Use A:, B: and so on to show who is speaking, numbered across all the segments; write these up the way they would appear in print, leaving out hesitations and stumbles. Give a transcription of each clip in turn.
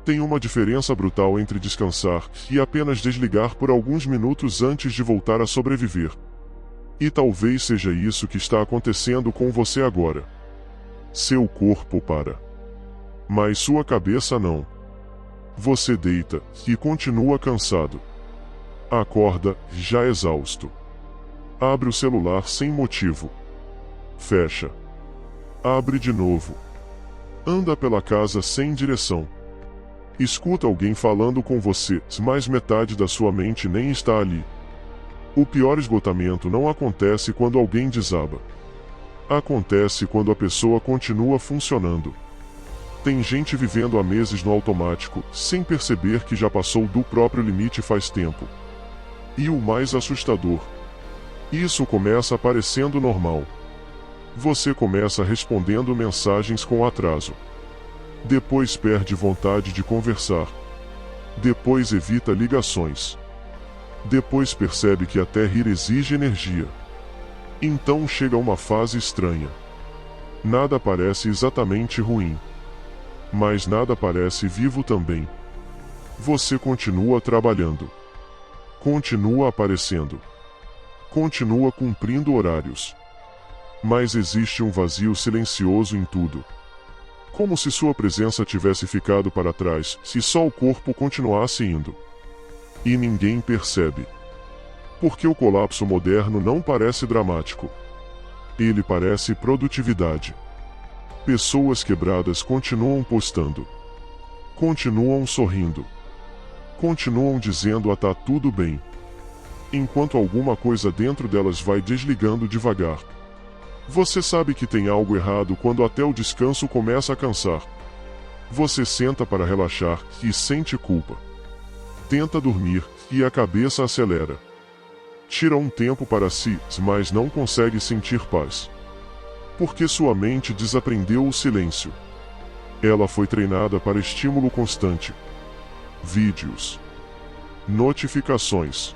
A: Tem uma diferença brutal entre descansar e apenas desligar por alguns minutos antes de voltar a sobreviver. E talvez seja isso que está acontecendo com você agora. Seu corpo para. Mas sua cabeça não. Você deita e continua cansado. Acorda, já exausto. Abre o celular sem motivo. Fecha. Abre de novo. Anda pela casa sem direção. Escuta alguém falando com você, mas metade da sua mente nem está ali. O pior esgotamento não acontece quando alguém desaba. Acontece quando a pessoa continua funcionando. Tem gente vivendo há meses no automático, sem perceber que já passou do próprio limite faz tempo. E o mais assustador: isso começa parecendo normal. Você começa respondendo mensagens com atraso. Depois perde vontade de conversar. Depois evita ligações. Depois percebe que até rir exige energia. Então chega uma fase estranha. Nada parece exatamente ruim. Mas nada parece vivo também. Você continua trabalhando. Continua aparecendo. Continua cumprindo horários. Mas existe um vazio silencioso em tudo. Como se sua presença tivesse ficado para trás, se só o corpo continuasse indo. E ninguém percebe. Porque o colapso moderno não parece dramático. Ele parece produtividade. Pessoas quebradas continuam postando. Continuam sorrindo. Continuam dizendo tá tudo bem. Enquanto alguma coisa dentro delas vai desligando devagar. Você sabe que tem algo errado quando até o descanso começa a cansar. Você senta para relaxar e sente culpa. Tenta dormir e a cabeça acelera. Tira um tempo para si, mas não consegue sentir paz. Porque sua mente desaprendeu o silêncio. Ela foi treinada para estímulo constante. Vídeos. Notificações.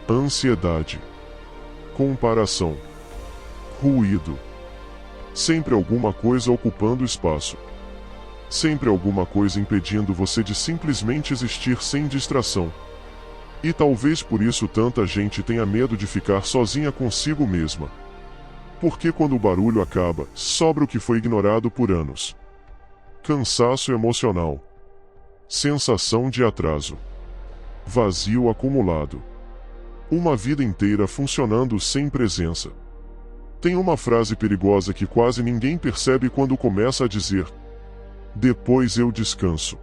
A: Ansiedade. Comparação. Ruído. Sempre alguma coisa ocupando espaço. Sempre alguma coisa impedindo você de simplesmente existir sem distração. E talvez por isso tanta gente tenha medo de ficar sozinha consigo mesma. Porque quando o barulho acaba, sobra o que foi ignorado por anos. Cansaço emocional. Sensação de atraso. Vazio acumulado. Uma vida inteira funcionando sem presença. Tem uma frase perigosa que quase ninguém percebe quando começa a dizer: depois eu descanso.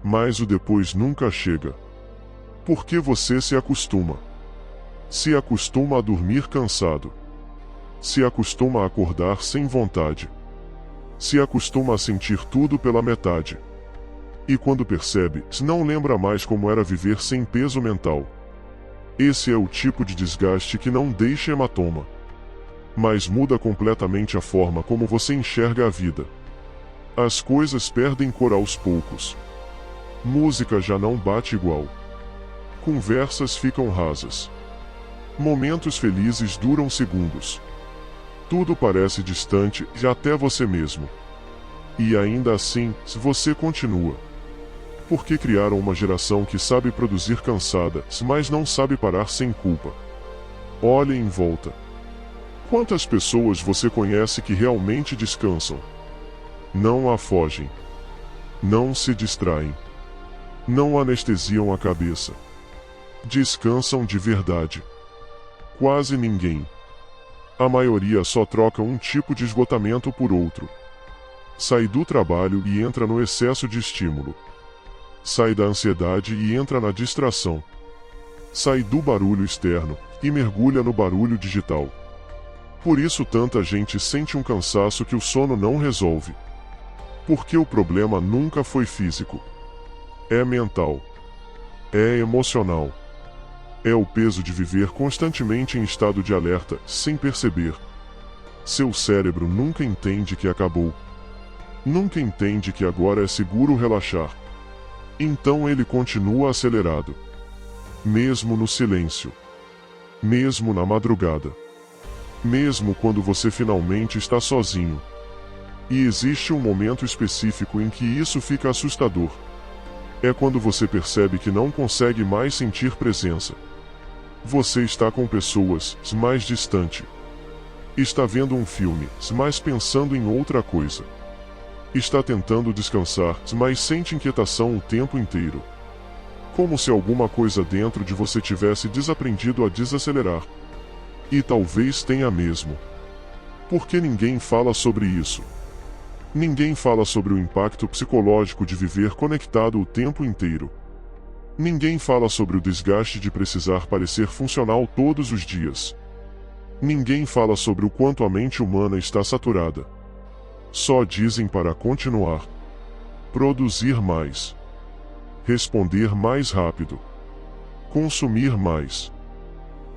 A: Mas o depois nunca chega. Porque você se acostuma. Se acostuma a dormir cansado. Se acostuma a acordar sem vontade. Se acostuma a sentir tudo pela metade. E quando percebe, não lembra mais como era viver sem peso mental. Esse é o tipo de desgaste que não deixa hematoma. Mas muda completamente a forma como você enxerga a vida. As coisas perdem cor aos poucos. Música já não bate igual. Conversas ficam rasas. Momentos felizes duram segundos. Tudo parece distante, e até você mesmo. E ainda assim, você continua. Porque criaram uma geração que sabe produzir cansada, mas não sabe parar sem culpa. Olhe em volta. Quantas pessoas você conhece que realmente descansam? Não afogem. Não se distraem. Não anestesiam a cabeça. Descansam de verdade. Quase ninguém. A maioria só troca um tipo de esgotamento por outro. Sai do trabalho e entra no excesso de estímulo. Sai da ansiedade e entra na distração. Sai do barulho externo e mergulha no barulho digital. Por isso tanta gente sente um cansaço que o sono não resolve. Porque o problema nunca foi físico. É mental. É emocional. É o peso de viver constantemente em estado de alerta, sem perceber. Seu cérebro nunca entende que acabou. Nunca entende que agora é seguro relaxar. Então ele continua acelerado. Mesmo no silêncio. Mesmo na madrugada. Mesmo quando você finalmente está sozinho. E existe um momento específico em que isso fica assustador. É quando você percebe que não consegue mais sentir presença. Você está com pessoas, mais distante. Está vendo um filme, mas pensando em outra coisa. Está tentando descansar, mas sente inquietação o tempo inteiro. Como se alguma coisa dentro de você tivesse desaprendido a desacelerar. E talvez tenha mesmo. Porque ninguém fala sobre isso. Ninguém fala sobre o impacto psicológico de viver conectado o tempo inteiro. Ninguém fala sobre o desgaste de precisar parecer funcional todos os dias. Ninguém fala sobre o quanto a mente humana está saturada. Só dizem para continuar. Produzir mais. Responder mais rápido. Consumir mais.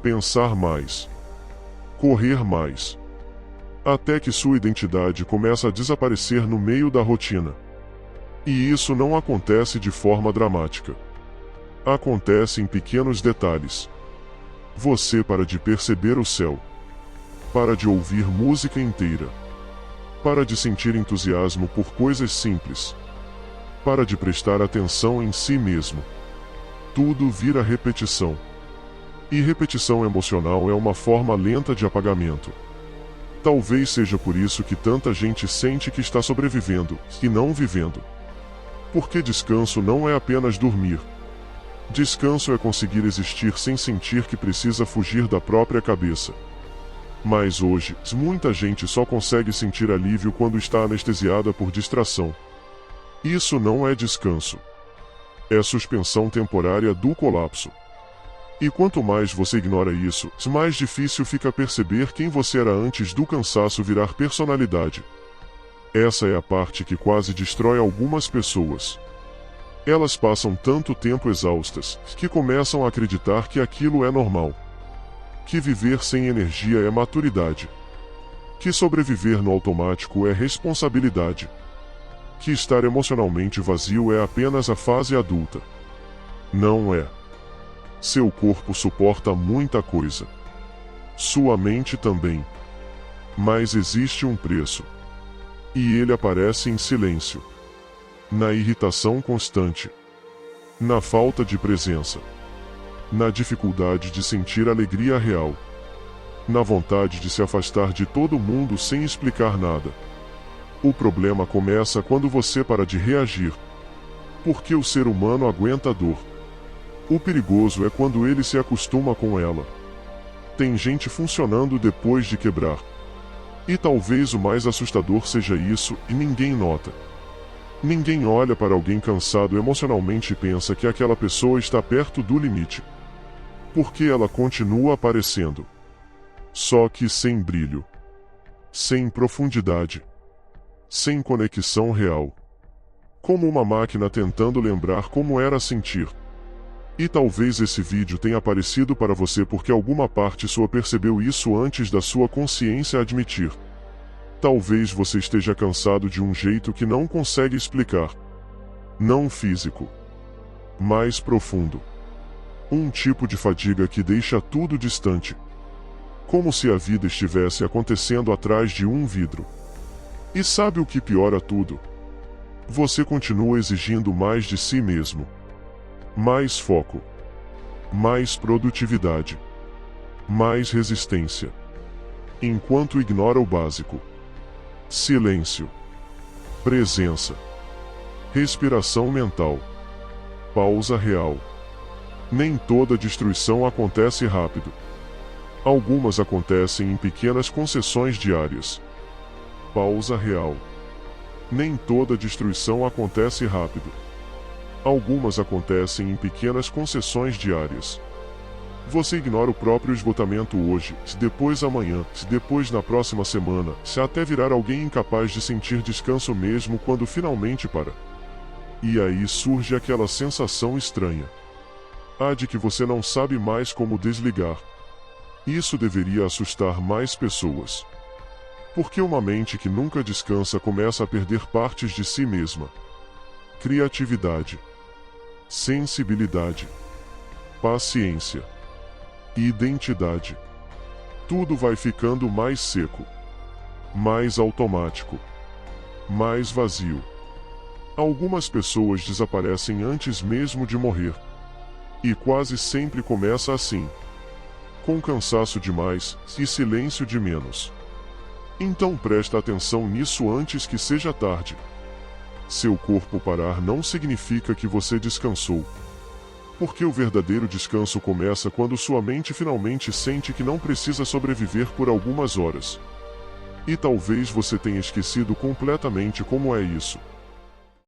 A: Pensar mais. Correr mais. Até que sua identidade começa a desaparecer no meio da rotina. E isso não acontece de forma dramática. Acontece em pequenos detalhes. Você para de perceber o céu. Para de ouvir música inteira. Para de sentir entusiasmo por coisas simples. Para de prestar atenção em si mesmo. Tudo vira repetição. E repetição emocional é uma forma lenta de apagamento. Talvez seja por isso que tanta gente sente que está sobrevivendo, e não vivendo. Porque descanso não é apenas dormir. Descanso é conseguir existir sem sentir que precisa fugir da própria cabeça. Mas hoje, muita gente só consegue sentir alívio quando está anestesiada por distração. Isso não é descanso. É suspensão temporária do colapso. E quanto mais você ignora isso, mais difícil fica perceber quem você era antes do cansaço virar personalidade. Essa é a parte que quase destrói algumas pessoas. Elas passam tanto tempo exaustas, que começam a acreditar que aquilo é normal. Que viver sem energia é maturidade. Que sobreviver no automático é responsabilidade. Que estar emocionalmente vazio é apenas a fase adulta. Não é. Seu corpo suporta muita coisa. Sua mente também. Mas existe um preço. E ele aparece em silêncio. Na irritação constante. Na falta de presença. Na dificuldade de sentir alegria real. Na vontade de se afastar de todo mundo sem explicar nada. O problema começa quando você para de reagir. Porque o ser humano aguenta a dor. O perigoso é quando ele se acostuma com ela. Tem gente funcionando depois de quebrar. E talvez o mais assustador seja isso, e ninguém nota. Ninguém olha para alguém cansado emocionalmente e pensa que aquela pessoa está perto do limite. Porque ela continua aparecendo. Só que sem brilho. Sem profundidade. Sem conexão real. Como uma máquina tentando lembrar como era sentir. E talvez esse vídeo tenha aparecido para você porque alguma parte sua percebeu isso antes da sua consciência admitir. Talvez você esteja cansado de um jeito que não consegue explicar. Não físico. Mais profundo. Um tipo de fadiga que deixa tudo distante. Como se a vida estivesse acontecendo atrás de um vidro. E sabe o que piora tudo? Você continua exigindo mais de si mesmo. Mais foco. Mais produtividade. Mais resistência. Enquanto ignora o básico. Silêncio. Presença. Respiração mental. Pausa real. Nem toda destruição acontece rápido. Algumas acontecem em pequenas concessões diárias. Pausa real. Nem toda destruição acontece rápido. Algumas acontecem em pequenas concessões diárias. Você ignora o próprio esgotamento hoje, se depois amanhã, se depois na próxima semana, se até virar alguém incapaz de sentir descanso mesmo quando finalmente para. E aí surge aquela sensação estranha. A de que você não sabe mais como desligar. Isso deveria assustar mais pessoas. Porque uma mente que nunca descansa começa a perder partes de si mesma. Criatividade. Sensibilidade. Paciência. Identidade. Tudo vai ficando mais seco. Mais automático. Mais vazio. Algumas pessoas desaparecem antes mesmo de morrer. E quase sempre começa assim: com cansaço demais e silêncio de menos. Então presta atenção nisso antes que seja tarde. Seu corpo parar não significa que você descansou. Porque o verdadeiro descanso começa quando sua mente finalmente sente que não precisa sobreviver por algumas horas. E talvez você tenha esquecido completamente como é isso.